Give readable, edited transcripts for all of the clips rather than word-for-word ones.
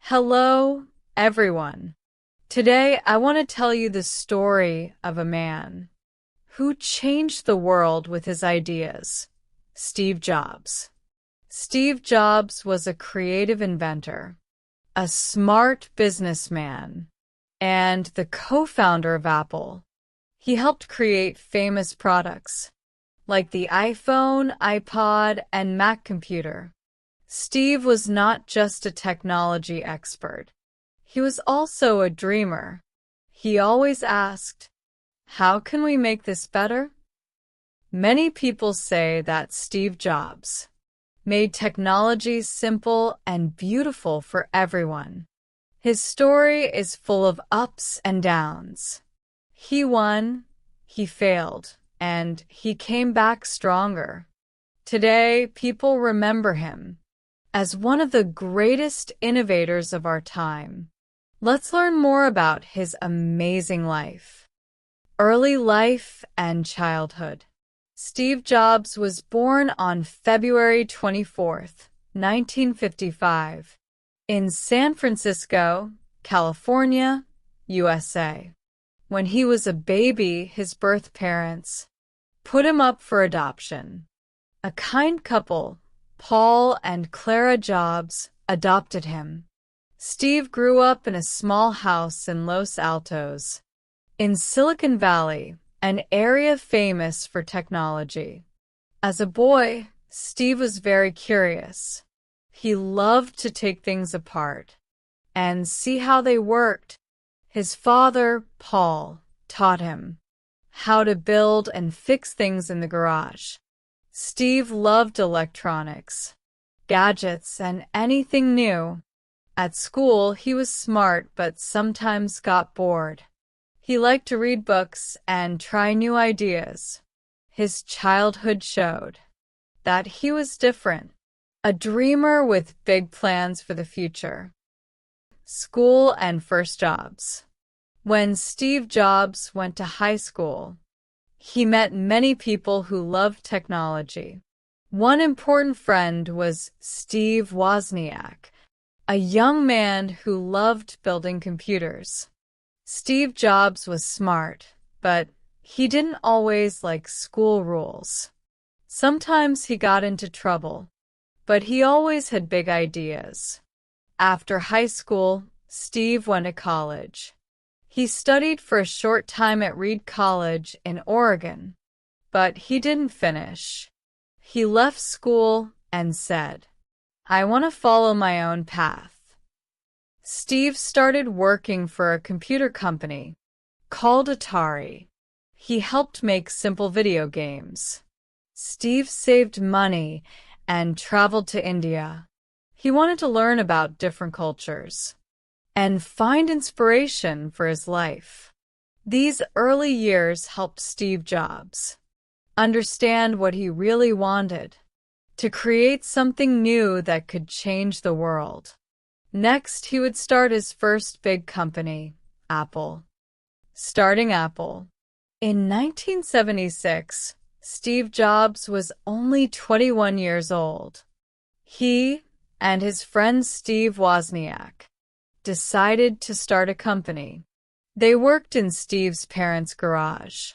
Hello, everyone. Today, I want to tell you the story of a man who changed the world with his ideas, Steve Jobs. Steve Jobs was a creative inventor, a smart businessman, and the co-founder of Apple. He helped create famous products like the iPhone, iPod, and Mac computer. Steve was not just a technology expert. He was also a dreamer. He always asked, "How can we make this better?" Many people say that Steve Jobs made technology simple and beautiful for everyone. His story is full of ups and downs. He won, he failed, and he came back stronger. Today, people remember him as one of the greatest innovators of our time. Let's learn more about his amazing life. Early life and childhood. Steve Jobs was born on February 24th, 1955, in San Francisco, California, USA. When he was a baby, his birth parents put him up for adoption. A kind couple, Paul and Clara Jobs, adopted him. Steve grew up in a small house in Los Altos, in Silicon Valley, an area famous for technology. As a boy, Steve was very curious. He loved to take things apart and see how they worked. His father, Paul, taught him how to build and fix things in the garage. Steve loved electronics, gadgets, and anything new. At school, he was smart but sometimes got bored. He liked to read books and try new ideas. His childhood showed that he was different, a dreamer with big plans for the future. School and first jobs. When Steve Jobs went to high school, he met many people who loved technology. One important friend was Steve Wozniak, a young man who loved building computers. Steve Jobs was smart, but he didn't always like school rules. Sometimes he got into trouble, but he always had big ideas. After high school, Steve went to college. He studied for a short time at Reed College in Oregon, but he didn't finish. He left school and said, "I want to follow my own path." Steve started working for a computer company called Atari. He helped make simple video games. Steve saved money and traveled to India. He wanted to learn about different cultures and find inspiration for his life. These early years helped Steve Jobs understand what he really wanted: to create something new that could change the world. Next, he would start his first big company, Apple. Starting Apple. In 1976, Steve Jobs was only 21 years old. He and his friend Steve Wozniak decided to start a company. They worked in Steve's parents' garage.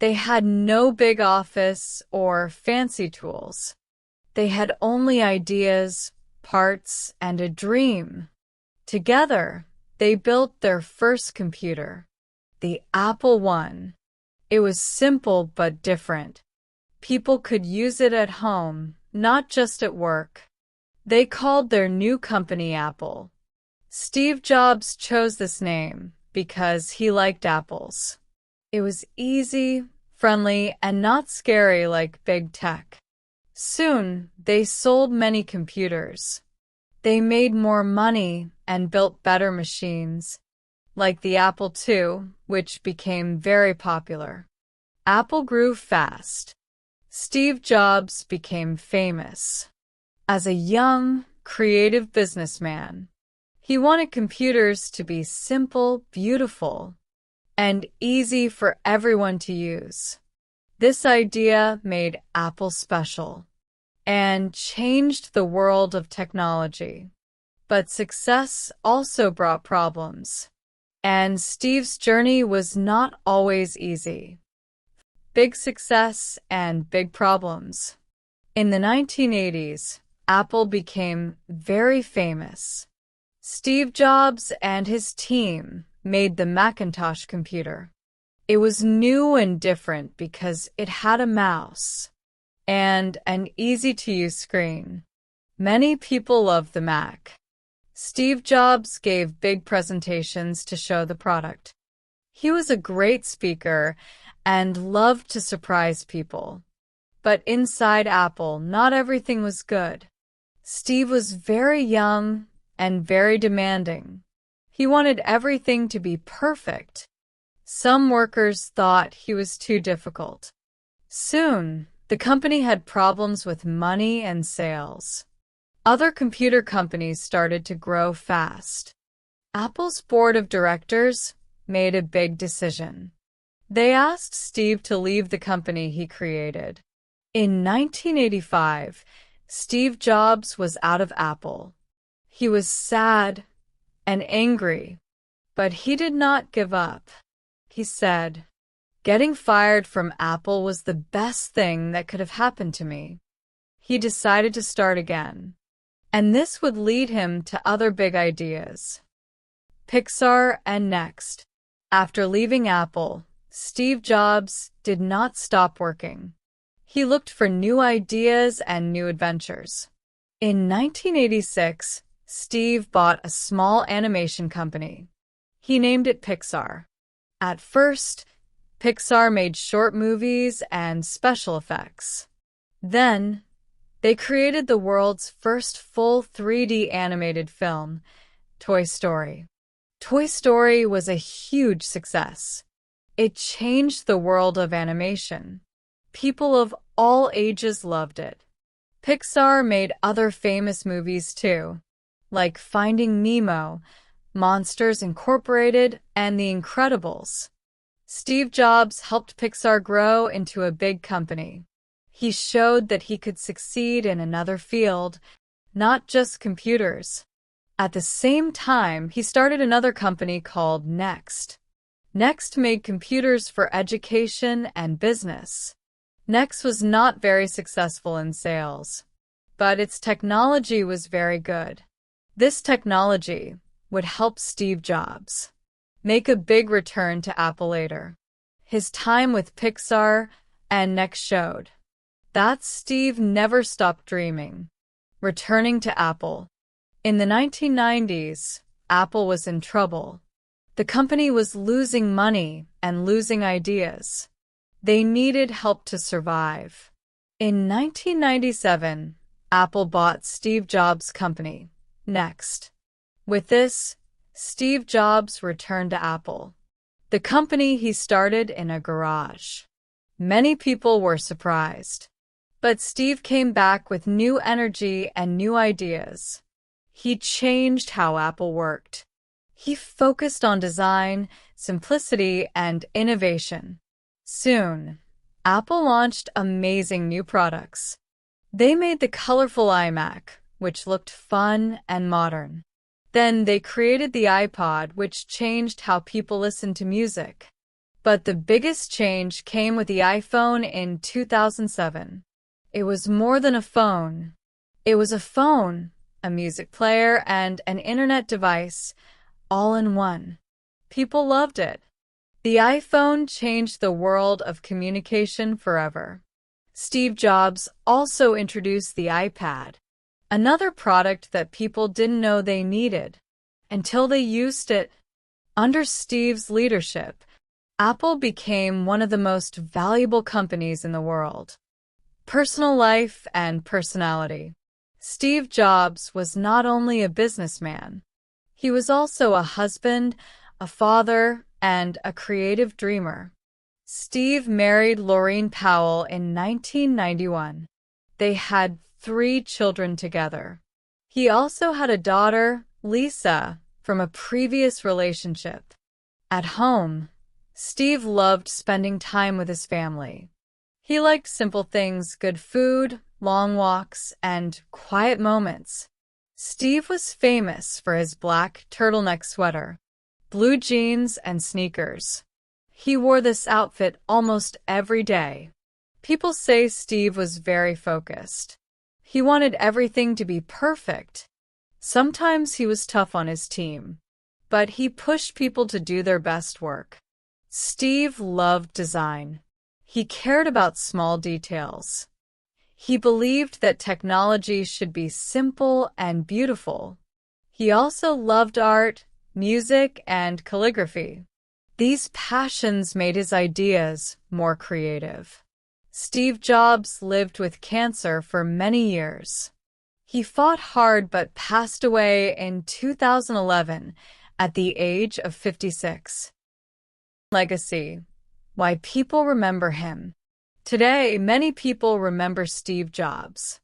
They had no big office or fancy tools. They had only ideas, parts, and a dream. Together, they built their first computer, the Apple I. It was simple but different. People could use it at home, not just at work. They called their new company Apple. Steve Jobs chose this name because he liked apples. It was easy, friendly, and not scary like big tech. Soon, they sold many computers. They made more money and built better machines, like the Apple II, which became very popular. Apple grew fast. Steve Jobs became famous. As a young, creative businessman, he wanted computers to be simple, beautiful, and easy for everyone to use. This idea made Apple special and changed the world of technology. But success also brought problems. And Steve's journey was not always easy. Big success and big problems. In the 1980s, Apple became very famous. Steve Jobs and his team made the Macintosh computer. It was new and different because it had a mouse and an easy-to-use screen. Many people loved the Mac. Steve Jobs gave big presentations to show the product. He was a great speaker and loved to surprise people. But inside Apple, not everything was good. Steve was very young and very demanding. He wanted everything to be perfect. Some workers thought he was too difficult. Soon, the company had problems with money and sales. Other computer companies started to grow fast. Apple's board of directors made a big decision. They asked Steve to leave the company he created. In 1985, Steve Jobs was out of Apple. He was sad and angry, but he did not give up. He said, "Getting fired from Apple was the best thing that could have happened to me." He decided to start again, and this would lead him to other big ideas. Pixar and Next. After leaving Apple, Steve Jobs did not stop working. He looked for new ideas and new adventures. In 1986, Steve bought a small animation company. He named it Pixar. At first, Pixar made short movies and special effects. Then, they created the world's first full 3D animated film, Toy Story. Toy Story was a huge success. It changed the world of animation. People of all ages loved it. Pixar made other famous movies too, like Finding Nemo, Monsters Incorporated, and The Incredibles. Steve Jobs helped Pixar grow into a big company. He showed that he could succeed in another field, not just computers. At the same time, he started another company called Next. Next made computers for education and business. Next was not very successful in sales, but its technology was very good. This technology would help Steve Jobs make a big return to Apple later. His time with Pixar and Next showed that Steve never stopped dreaming. Returning to Apple. In the 1990s, Apple was in trouble. The company was losing money and losing ideas. They needed help to survive. In 1997, Apple bought Steve Jobs' company, Next. With this, Steve Jobs returned to Apple, the company he started in a garage. Many people were surprised. But Steve came back with new energy and new ideas. He changed how Apple worked. He focused on design, simplicity, and innovation. Soon, Apple launched amazing new products. They made the colorful iMac, which looked fun and modern. Then they created the iPod, which changed how people listened to music. But the biggest change came with the iPhone in 2007. It was more than a phone. It was a phone, a music player, and an internet device, all in one. People loved it. The iPhone changed the world of communication forever. Steve Jobs also introduced the iPad, another product that people didn't know they needed until they used it. Under Steve's leadership, Apple became one of the most valuable companies in the world. Personal life and personality. Steve Jobs was not only a businessman, he was also a husband, a father, and a creative dreamer. Steve married Laureen Powell in 1991. They had 3 children together. He also had a daughter, Lisa, from a previous relationship. At home, Steve loved spending time with his family. He liked simple things, good food, long walks, and quiet moments. Steve was famous for his black turtleneck sweater, blue jeans, and sneakers. He wore this outfit almost every day. People say Steve was very focused. He wanted everything to be perfect. Sometimes he was tough on his team, but he pushed people to do their best work. Steve loved design. He cared about small details. He believed that technology should be simple and beautiful. He also loved art, music, and calligraphy. These passions made his ideas more creative. Steve Jobs lived with cancer for many years. He fought hard but passed away in 2011 at the age of 56. Legacy: why people remember him. Today, many people remember Steve Jobs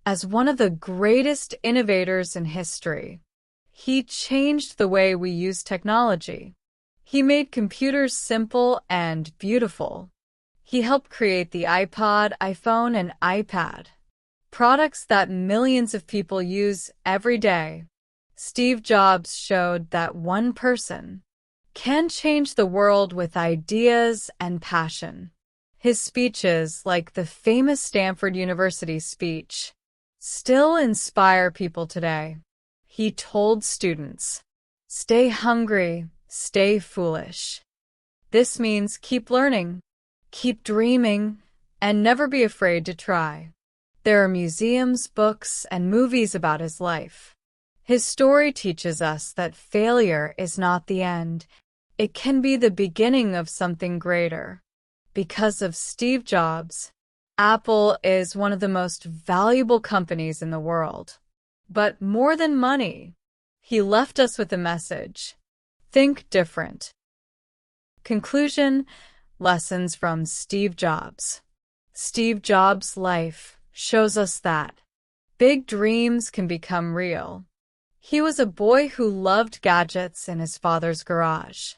as one of the greatest innovators in history. He changed the way we use technology. He made computers simple and beautiful. He helped create the iPod, iPhone, and iPad, products that millions of people use every day. Steve Jobs showed that one person can change the world with ideas and passion. His speeches, like the famous Stanford University speech, still inspire people today. He told students, "Stay hungry, stay foolish." This means keep learning, keep dreaming, and never be afraid to try. There are museums, books, and movies about his life. His story teaches us that failure is not the end. It can be the beginning of something greater. Because of Steve Jobs, Apple is one of the most valuable companies in the world. But more than money, he left us with a message: think different. Conclusion: lessons from Steve Jobs. Steve Jobs' life shows us that big dreams can become real. He was a boy who loved gadgets in his father's garage.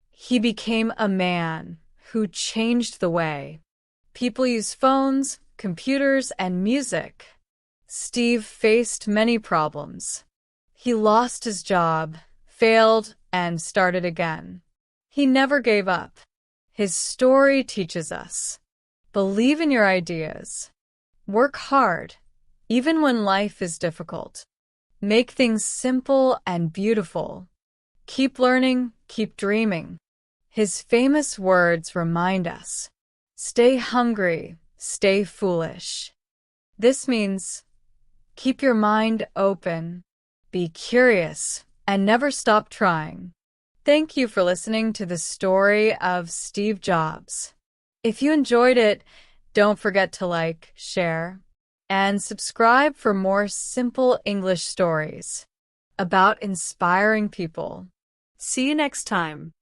He became a man who changed the way people use phones, computers, and music. Steve faced many problems. He lost his job, failed, and started again. He never gave up. His story teaches us: believe in your ideas. Work hard, even when life is difficult. Make things simple and beautiful. Keep learning, keep dreaming. His famous words remind us: stay hungry, stay foolish. This means keep your mind open, be curious, and never stop trying. Thank you for listening to the story of Steve Jobs. If you enjoyed it, don't forget to like, share, and subscribe for more simple English stories about inspiring people. See you next time.